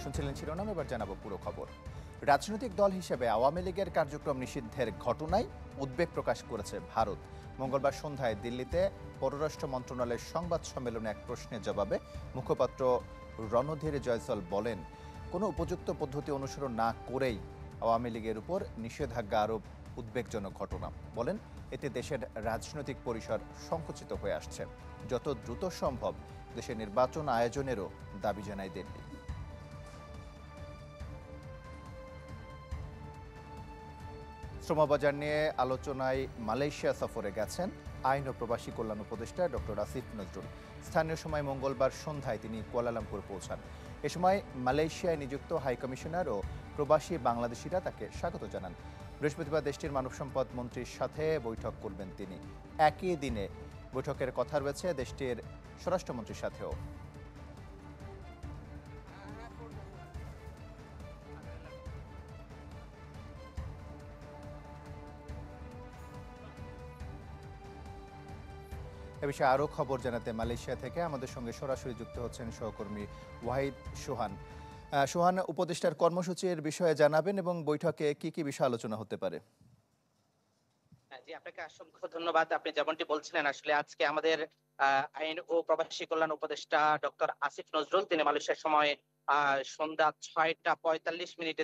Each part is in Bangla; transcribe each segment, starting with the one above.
শুনছিলেন শিরোনাম, এবার জানাবো পুরো খবর। রাজনৈতিক দল হিসেবে আওয়ামী লীগের কার্যক্রম নিষিদ্ধের ঘটনায় উদ্বেগ প্রকাশ করেছে ভারত। মঙ্গলবার সন্ধ্যায় দিল্লিতে পররাষ্ট্র মন্ত্রণালয়ের সংবাদ সম্মেলনে এক প্রশ্নের জবাবে মুখপাত্র রণধীর জয়সওয়াল বলেন, কোনো উপযুক্ত পদ্ধতি অনুসরণ না করেই আওয়ামী লীগের উপর নিষেধাজ্ঞা আরোপ উদ্বেগজনক ঘটনা। বলেন, এতে দেশের রাজনৈতিক পরিসর সংকুচিত হয়ে আসছে। যত দ্রুত সম্ভব দেশে নির্বাচন আয়োজনেরও দাবি জানায় দিল্লি। শ্রমবাজার নিয়ে আলোচনায় মালয়েশিয়া সফরে গেছেন আইন ও প্রবাসী কল্যাণ উপদেষ্টা ডক্টর আসিফ নজরুল। স্থানীয় সময় মঙ্গলবার সন্ধ্যায় তিনি কুয়ালালামপুর পৌঁছান। এ সময় মালয়েশিয়ায় নিযুক্ত হাইকমিশনার ও প্রবাসী বাংলাদেশিরা তাকে স্বাগত জানান। বৃহস্পতিবার দেশটির মানব সম্পদ মন্ত্রীর সাথে বৈঠক করবেন তিনি। একই দিনে বৈঠকের কথা রয়েছে দেশটির স্বরাষ্ট্রমন্ত্রীর সাথেও। এ বিষয়ে আরও খবর জানাতে মালয়েশিয়া থেকে আমাদের সঙ্গে সরাসরি যুক্ত হচ্ছেন সহকর্মী ওয়াহিদ সোহান। সোহান, উপদেষ্টার কর্মসূচির বিষয়ে জানাবেন এবং বৈঠকে কি কি বিষয় আলোচনা হতে পারে? জি, আপনাকে অসংখ্য ধন্যবাদ। আপনি যেমনটি বলছিলেন, আসলে আজকে আমাদের আইন ও প্রবাসী কল্যাণ উপদেষ্টা ডক্টর আসিফ নজরুল তিনি মালয়েশিয়ার সময় সন্ধ্যা 6টা 45 মিনিটে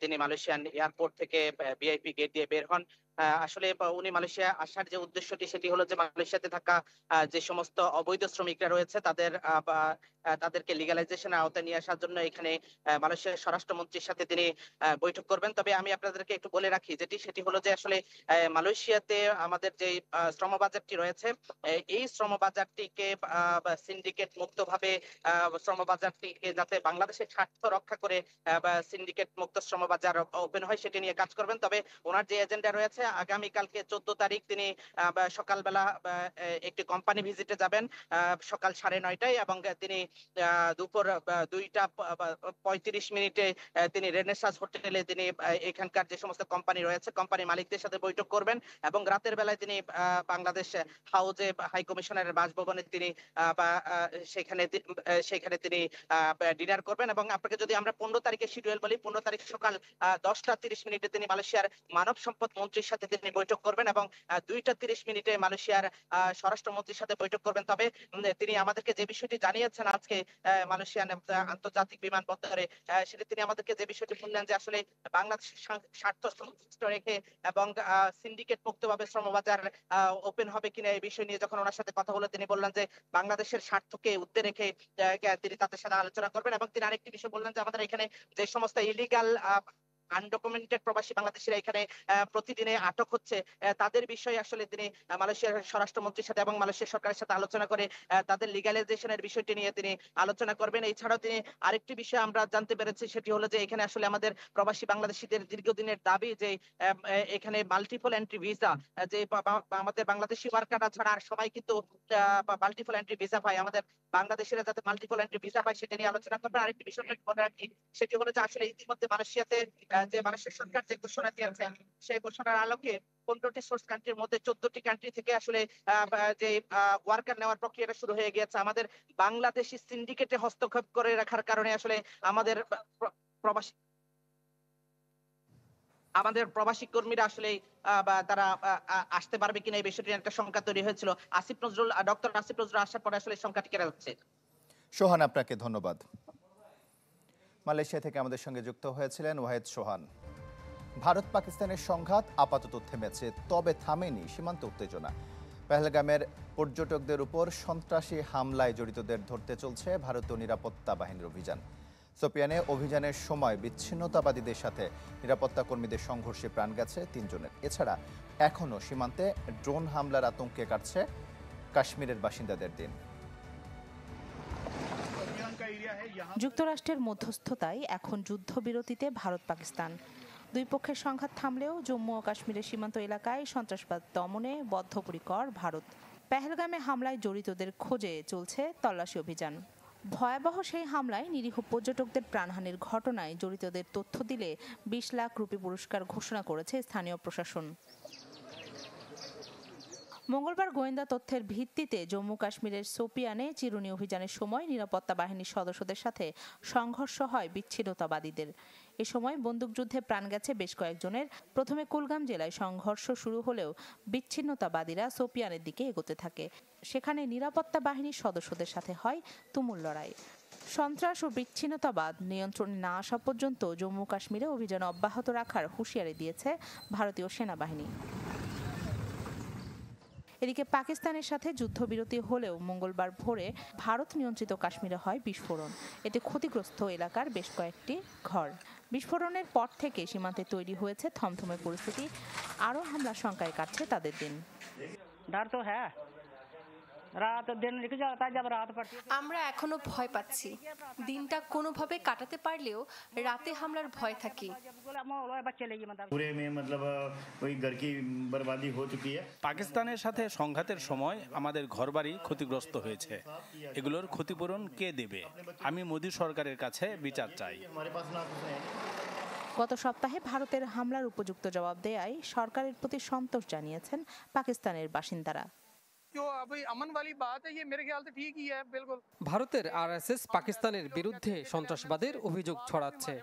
তিনি মালয়েশিয়ান এয়ারপোর্ট থেকে ভিআইপি গেট দিয়ে বের হন। আসলে উনি মালয়েশিয়া আসার যে উদ্দেশ্যটি সেটি হলো যে মালয়েশিয়াতে থাকা যে সমস্ত অবৈধ শ্রমিকরা রয়েছে তাদেরকে লিগ্যালাইজেশনের আওতায় নিয়ে আসার জন্য এখানে মালয়েশিয়ার স্বরাষ্ট্রমন্ত্রীর সাথে তিনি বৈঠক করবেন। তবে আমি আপনাদেরকে একটু বলে রাখি সেটি হলো যে আসলে মালয়েশিয়াতে আমাদের যে শ্রম বাজারটি রয়েছে, এই শ্রম বাজারটিকে সিন্ডিকেট মুক্ত ভাবে শ্রম বাজারটিকে যাতে বাংলাদেশের স্বার্থ রক্ষা করে সিন্ডিকেট মুক্ত শ্রম বাজার ওপেন হয় সেটি নিয়ে কাজ করবেন। তবে ওনার যে এজেন্ডা রয়েছে, আগামীকালকে 14 তারিখ তিনি সকালবেলা একটি কোম্পানি ভিজিটে যাবেন সকাল 9:30টায়, এবং তিনি দুপুর 2টা 35 মিনিটে তিনি রেনেসাস হোটেলে তিনি এখানকার যে সমস্ত কোম্পানি রয়েছে কোম্পানি মালিকদের সাথে বৈঠক করবেন, এবং রাতের বেলায় তিনি বাংলাদেশ হাউজে হাই কমিশনারের বাসভবনে তিনি সেখানে তিনি ডিনার করবেন। এবং আপনাকে যদি আমরা 15 তারিখের শিডিউল বলি, 15 তারিখ সকাল 10টা 30 মিনিটে তিনি মালয়েশিয়ার মানব সম্পদ মন্ত্রীর সাথে তিনি বৈঠক করবেন, এবং 2টা 30 মিনিটে মালয়েশিয়ার স্বরাষ্ট্রমন্ত্রীর সাথে বৈঠক করবেন। তবে তিনি আমাদেরকে যে বিষয়টি জানিয়েছেন আজকে মালয়েশিয়ান আন্তর্জাতিক বিমানবন্দরে, সেটা তিনি আমাদেরকে যে বিষয়টি বললেন যে আসলে বাংলাদেশের স্বার্থ সংশ্লিষ্ট রেখে এবং সিন্ডিকেট মুক্তভাবে শ্রমবাজার ওপেন হবে কিনা এই বিষয় নিয়ে যখন ওনার সাথে কথা হলো, তিনি বললেন যে বাংলাদেশের স্বার্থকে উদ্দে রেখে তিনি তাদের সাথে আলোচনা করবেন। এবং তিনি আরেকটি বিষয় বললেন যে আমাদের এখানে যে সমস্ত ইলিগাল আনডকুমেন্টেড প্রবাসী বাংলাদেশিরা এখানে প্রতিদিনে আটক হচ্ছে, তাদের বিষয়ে আসলে তিনি মালয়েশিয়ার স্বরাষ্ট্রমন্ত্রীর সাথে এবং মালয়েশিয়ার সরকারের সাথে আলোচনা করে তাদের লিগ্যালাইজেশনের বিষয়টি নিয়ে তিনি আলোচনা করবেন। এছাড়াও তিনি আরেকটি বিষয় আমরা জানতে পেরেছি, সেটি হলো যে এখানে আসলে আমাদের প্রবাসী বাংলাদেশিদের দীর্ঘদিনের দাবি যে এখানে মাল্টিপল এন্ট্রি ভিসা, যে আমাদের বাংলাদেশি ওয়ার্কাররা ছাড়া আর সবাই কিন্তু মাল্টিপল এন্ট্রি ভিসা পায়, আমাদের বাংলাদেশিরা যাতে মাল্টিপল এন্ট্রি ভিসা পায় সেটা নিয়ে আলোচনা করবেন। আরেকটি বিষয় মনে রাখি, সেটি হলো যে আসলে ইতিমধ্যে মালয়েশিয়াতে যে মালয়েশিয়া সরকার যে ঘোষণা দিয়েছে, সেই ঘোষণার আলোকে 15টি সোর্স কান্ট্রির মধ্যে 14টি কান্ট্রি থেকে আসলে যে ওয়ার্কার নেওয়ার প্রক্রিয়াটা শুরু হয়ে গিয়েছে। আমাদের বাংলাদেশি সিন্ডিকেটে হস্তক্ষেপ করে রাখার কারণে আসলে আমাদের প্রবাসী কর্মীরা আসলে তারা আসতে পারবে কিনা এই বিষয়টি একটা শঙ্কা তৈরি হয়েছিল। ডক্টর আসিফ নজরুল আসার পরে আসলে শঙ্কাটি কেটে যাচ্ছে। সোহান, আপনাকে ধন্যবাদ। মালয়েশিয়া থেকে আমাদের সঙ্গে যুক্ত হয়েছিলেন ওয়াহিদ সোহান। ভারত পাকিস্তানের সংঘাত আপাতত থেমেছে, তবে থামেনি সীমান্ত উত্তেজনা। পেহেলগামের পর্যটকদের উপর সন্ত্রাসী হামলায় জড়িতদের ধরতে চলছে ভারতীয় নিরাপত্তা বাহিনীর অভিযান। সোপিয়ানে অভিযানের সময় বিচ্ছিন্নতাবাদীদের সাথে নিরাপত্তা কর্মীদের সংঘর্ষে প্রাণ গেছে 3 জনের। এছাড়া এখনও সীমান্তে ড্রোন হামলার আতঙ্কে কাটছে কাশ্মীরের বাসিন্দাদের দিন। যুক্তরাষ্ট্রের মধ্যস্থতায় এখন যুদ্ধবিরতিতে ভারত পাকিস্তান। দুই পক্ষের সংঘাত থামলেও জম্মু ও কাশ্মীরের সীমান্ত এলাকায় সন্ত্রাসবাদ দমনে বদ্ধপরিকর ভারত। পেহেলগামে হামলায় জড়িতদের খোঁজে চলছে তল্লাশি অভিযান। ভয়াবহ সেই হামলায় নিরীহ পর্যটকদের প্রাণহানির ঘটনায় জড়িতদের তথ্য দিলে 20 লাখ রুপি পুরস্কার ঘোষণা করেছে স্থানীয় প্রশাসন। মঙ্গলবার গোয়েন্দা তথ্যের ভিত্তিতে জম্মু কাশ্মীরের সোপিয়ানে চিরুনি অভিযানের সময় নিরাপত্তা বাহিনীর সদস্যদের সাথে সংঘর্ষ হয় বিচ্ছিন্নতাবাদীদের। এ সময় বন্দুকযুদ্ধে প্রাণ গেছে বেশ কয়েকজনের। প্রথমে কুলগাম জেলায় সংঘর্ষ শুরু হলেও বিচ্ছিন্নতাবাদীরা সোপিয়ানের দিকে এগোতে থাকে। সেখানে নিরাপত্তা বাহিনীর সদস্যদের সাথে হয় তুমুল লড়াই। সন্ত্রাস ও বিচ্ছিন্নতাবাদ নিয়ন্ত্রণে না আসা পর্যন্ত জম্মু কাশ্মীরে অভিযান অব্যাহত রাখার হুঁশিয়ারি দিয়েছে ভারতীয় সেনাবাহিনী। এদিকে পাকিস্তানের সাথে যুদ্ধবিরতি হলেও মঙ্গলবার ভোরে ভারত নিয়ন্ত্রিত কাশ্মীরে হয় বিস্ফোরণ। এতে ক্ষতিগ্রস্ত এলাকার বেশ কয়েকটি ঘর। বিস্ফোরণের পর থেকে সীমান্তে তৈরি হয়েছে থমথমে পরিস্থিতি। আরও হামলার শঙ্কায় কাটছে তাদের দিন। আমরা এখনো ভয় পাচ্ছি। দিনটা কোনোভাবে কাটাতে পারলেও রাতে হামলার ভয় থাকে। পাকিস্তানের সাথে সংঘাতের সময় আমাদের ঘরবাড়ি ক্ষতিগ্রস্ত হয়েছে। এগুলোর ক্ষতিপূরণ কে দেবে? আমি মোদী সরকারের কাছে বিচার চাই। গত সপ্তাহে ভারতের হামলার উপযুক্ত জবাব দেয়ায় সরকারের প্রতি সন্তোষ জানিয়েছেন পাকিস্তানের বাসিন্দারা। ভারতের আরএসএস পাকিস্তানের বিরুদ্ধে সন্ত্রাসবাদের অভিযোগ ছড়াচ্ছে,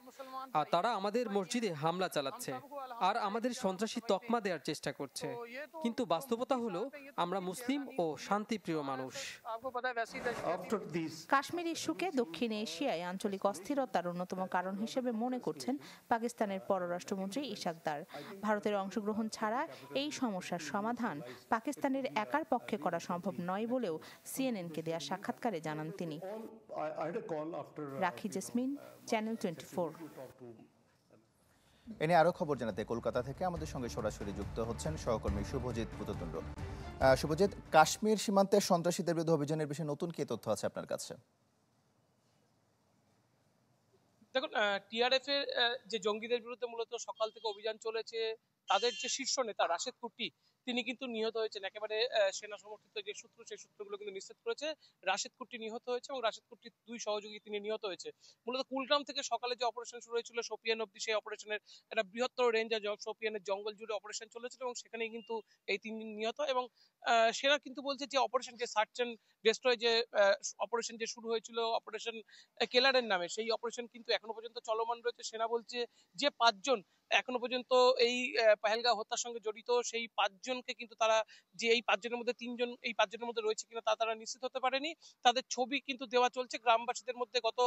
আর তারা আমাদের মসজিদে হামলা চালাচ্ছে আর আমাদের সন্ত্রাসী তকমা দেওয়ার চেষ্টা করছে। কিন্তু বাস্তবতা হলো আমরা মুসলিম ও শান্তিপ্রিয় মানুষ। কাশ্মীর ইস্যুকে দক্ষিণ এশিয়ায় আঞ্চলিক অস্থিরতার অন্যতম কারণ হিসেবে মনে করছেন পাকিস্তানের পররাষ্ট্রমন্ত্রী ইশাক দার। ভারতের অংশগ্রহণ ছাড়া এই সমস্যার সমাধান পাকিস্তানের একার পক্ষে করা সম্ভব নয় বলেও সিএনএনকে দেয়া সাক্ষাৎকারে জানান তিনি। রাখি জেসমিন, চ্যানেল 24। এ নিয়ে আরো খবর জানাতে কলকাতা থেকে আমাদের সঙ্গে সরাসরি যুক্ত হচ্ছেন সহকর্মী শুভজিৎ পুততুণ্ড। শুভজিৎ, কাশ্মীর সীমান্তে সন্ত্রাসীদের বিরুদ্ধে অভিযানের বিষয়ে নতুন কি তথ্য আছে আপনার কাছে? দেখুন, টিআরএফ এর যে জঙ্গিদের বিরুদ্ধে মূলত সকাল থেকে অভিযান চলেছে, তাদের যে শীর্ষ নেতা রাশেদ কুট্টি তিনি কিন্তু নিহত হয়েছেন। একেবারে সেনা সমর্থিত যে সূত্র, সেই সূত্রগুলো কিন্তু নিশ্চিত করেছে রাশেদ কুট্টি নিহত হয়েছে এবং রাশেদ কুট্টির 2 সহযোগী তিনি নিহত হয়েছে। মূলত কুলগাম থেকে সকালে যে অপারেশন শুরু হয়েছিল সোপিয়ান অব্দি, সেই অপারেশনের একটা বৃহত্তর রেঞ্জ সোপিয়ানের জঙ্গল জুড়ে অপারেশন চলেছিল এবং সেখানেই কিন্তু এই 3 জন নিহত। এবং সেনা কিন্তু বলছে যে অপারেশন, যে সার্চ এন্ড ডেস্ট্রয় যে অপারেশন যে শুরু হয়েছিল অপারেশন কেলারের নামে, সেই অপারেশন কিন্তু এখনো পর্যন্ত চলমান রয়েছে। সেনা বলছে যে 5 জন এখনো পর্যন্ত এই পহেলগাঁও হত্যার সঙ্গে জড়িত, সেই 5 জনকে কিন্তু তারা, যে এই 5 জনের মধ্যে 3 জন এই 5 জনের মধ্যে রয়েছে কিনা তা তারা নিশ্চিত হতে পারেনি। তাদের ছবি কিন্তু দেওয়া চলছে গ্রামবাসীদের মধ্যে। গত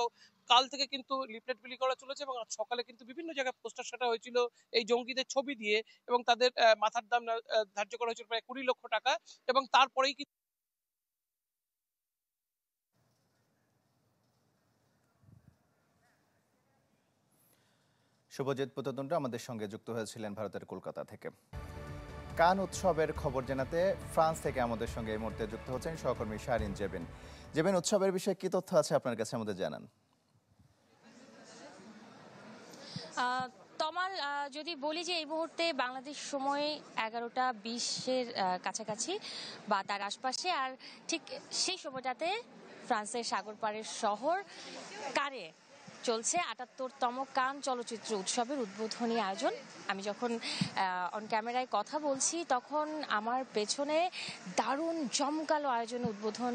কাল থেকে কিন্তু লিফলেট বিলি করা চলেছে এবং আজ সকালে কিন্তু বিভিন্ন জায়গায় পোস্টার সাটা হয়েছিল এই জঙ্গিদের ছবি দিয়ে এবং তাদের মাথার দাম ধার্য করা হয়েছিল প্রায় 20 লক্ষ টাকা। এবং তারপরেই শুভজিৎ পুততুণ্ড আমাদের সঙ্গে যুক্ত হয়েছিলেন ভারতের কলকাতা থেকে। কান উৎসবের খবর জানাতে ফ্রান্স থেকে আমাদের সঙ্গে এই মুহূর্তে যুক্ত হচ্ছেন সহকর্মী শারিন জেবিন। জেবিন, উৎসবের বিষয়ে কি তথ্য আছে আপনার কাছে, আমাদের জানান। তমাল, যদি বলি যে এই মুহূর্তে বাংলাদেশ সময় 11টা 20-এর কাছাকাছি বা তার আশপাশে, আর ঠিক সেই সময়টাতে ফ্রান্সের সাগর পাড়ের শহর কানে চলছে 78তম কান চলচ্চিত্র উৎসবের উদ্বোধনী আয়োজন। আমি যখন অন ক্যামেরায় কথা বলছি তখন আমার পেছনে দারুণ জমকালো আয়োজন উদ্বোধন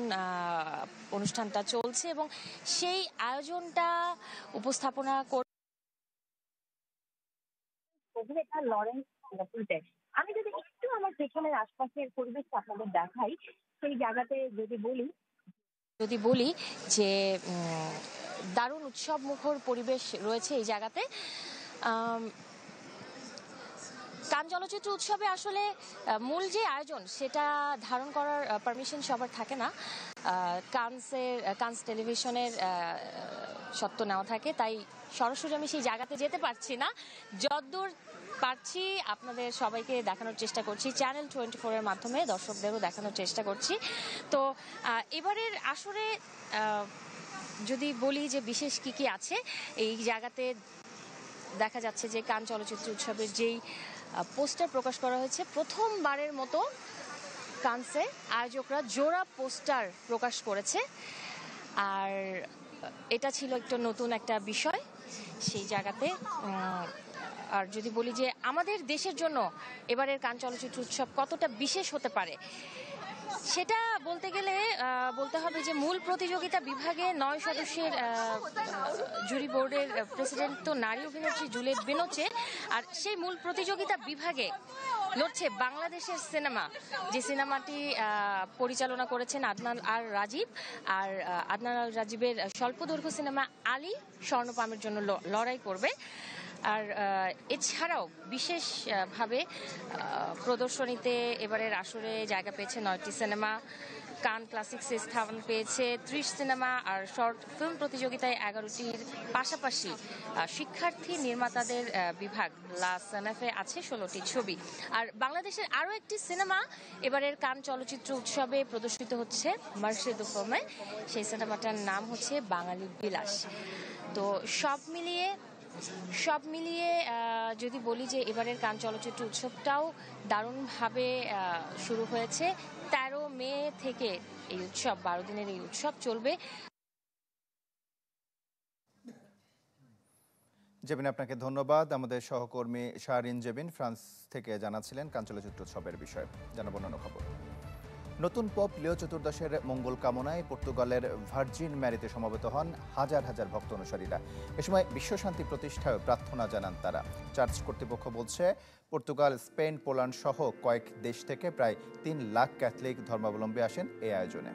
অনুষ্ঠানটা চলছে এবং সেই আয়োজনটা উপস্থাপনা অভিনেতা লরেন্স ল্যাপুল্টে। আমি যদি একটু আমার পেছনের আশপাশের পরিবেশটা আপনাদের দেখাই, সেই জায়গাতে যদি বলি যে দারুণ উৎসব মুখর পরিবেশ রয়েছে এই জায়গাতে। কান চলচ্চিত্র উৎসবে আসলে মূল যে আয়োজন সেটা ধারণ করার পারমিশন সবার থাকে না। কানস টেলিভিশনের সত্ত্ব নেওয়া থাকে, তাই সরাসরি আমি সেই জায়গাতে যেতে পারছি না। যতদূর পারছি আপনাদের সবাইকে দেখানোর চেষ্টা করছি, চ্যানেল 24-এর মাধ্যমে দর্শকদেরও দেখানোর চেষ্টা করছি। তো এবারের আসরে যদি বলি যে বিশেষ কি কি আছে এই জায়গাতে, দেখা যাচ্ছে যে কান চলচ্চিত্র উৎসবের যেই পোস্টার প্রকাশ করা হয়েছে, প্রথমবারের মতো কানসে আয়োজকরা জোড়া পোস্টার প্রকাশ করেছে। আর এটা ছিল একটু নতুন একটা বিষয়। সেই জায়গাতে আর যদি বলি যে আমাদের দেশের জন্য এবারের কান চলচ্চিত্র উৎসব কতটা বিশেষ হতে পারে, সেটা বলতে গেলে বলতে হবে যে মূল প্রতিযোগিতা বিভাগে 9 সদস্যের জুরি বোর্ডের প্রেসিডেন্ট তো নারী অভিনেত্রী জুলিয়েট বেনোচে। আর সেই মূল প্রতিযোগিতা বিভাগে লড়ছে বাংলাদেশের সিনেমা, যে সিনেমাটি পরিচালনা করেছেন আদনান আর রাজীব। আর আদনান আর রাজীবের স্বল্পদৈর্ঘ্য সিনেমা আলী স্বর্ণপামের জন্য লড়াই করবে। আর এছাড়াও বিশেষভাবে প্রদর্শনীতে এবারের আসরে জায়গা পেয়েছে 9টি সিনেমা। কান ক্লাসিক্সে স্থান পেয়েছে 30 সিনেমা। আর শর্ট ফিল্ম প্রতিযোগিতায় 11টির পাশাপাশি শিক্ষার্থী নির্মাতাদের বিভাগ লা সানাফে আছে 16টি ছবি। আর বাংলাদেশের আরও একটি সিনেমা এবারের কান চলচ্চিত্র উৎসবে প্রদর্শিত হচ্ছে মার্শেদু ফিল্মে। সেই সিনেমাটার নাম হচ্ছে বাঙালি বিলাস। তো সব মিলিয়ে যদি বলি যে এবারের কান চলচ্চিত্র উৎসবটাও দারুণভাবে শুরু হয়েছে। 13 মে থেকে এই উৎসব, 12 দিনের এই উৎসব চলবে। জেবিন, আপনাকে ধন্যবাদ। আমাদের সহকর্মী শাহরিন জেবিন ফ্রান্স থেকে জানাচ্ছিলেন কান চলচ্চিত্র উৎসবের বিষয়ে। জানাবো অন্যান্য খবর। নতুন পোপ লিও চতুর্দশের মঙ্গল কামনায় পর্তুগালের ভার্জিন ম্যারিতে সমবেত হন হাজার হাজার ভক্ত অনুসারীরা। এ সময় বিশ্বশান্তি প্রতিষ্ঠায় প্রার্থনা জানান তারা। চার্চ কর্তৃপক্ষ বলছে, পর্তুগাল, স্পেন, পোল্যান্ড সহ কয়েক দেশ থেকে প্রায় 3 লাখ ক্যাথলিক ধর্মাবলম্বী আসেন এই আয়োজনে।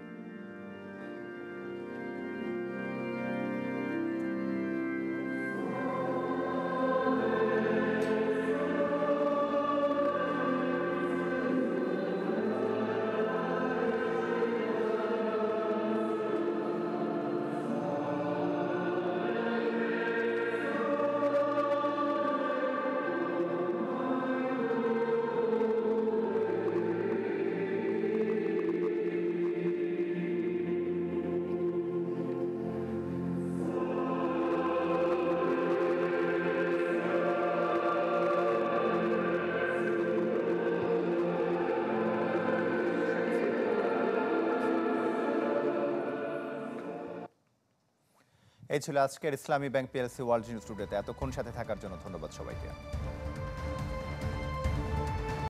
এই ছিল আজকের ইসলামী ব্যাংক পিএলসি ওয়ার্ল্ড নিউজ টুডেতে। এতক্ষণ সাথে থাকার জন্য ধন্যবাদ সবাইকে।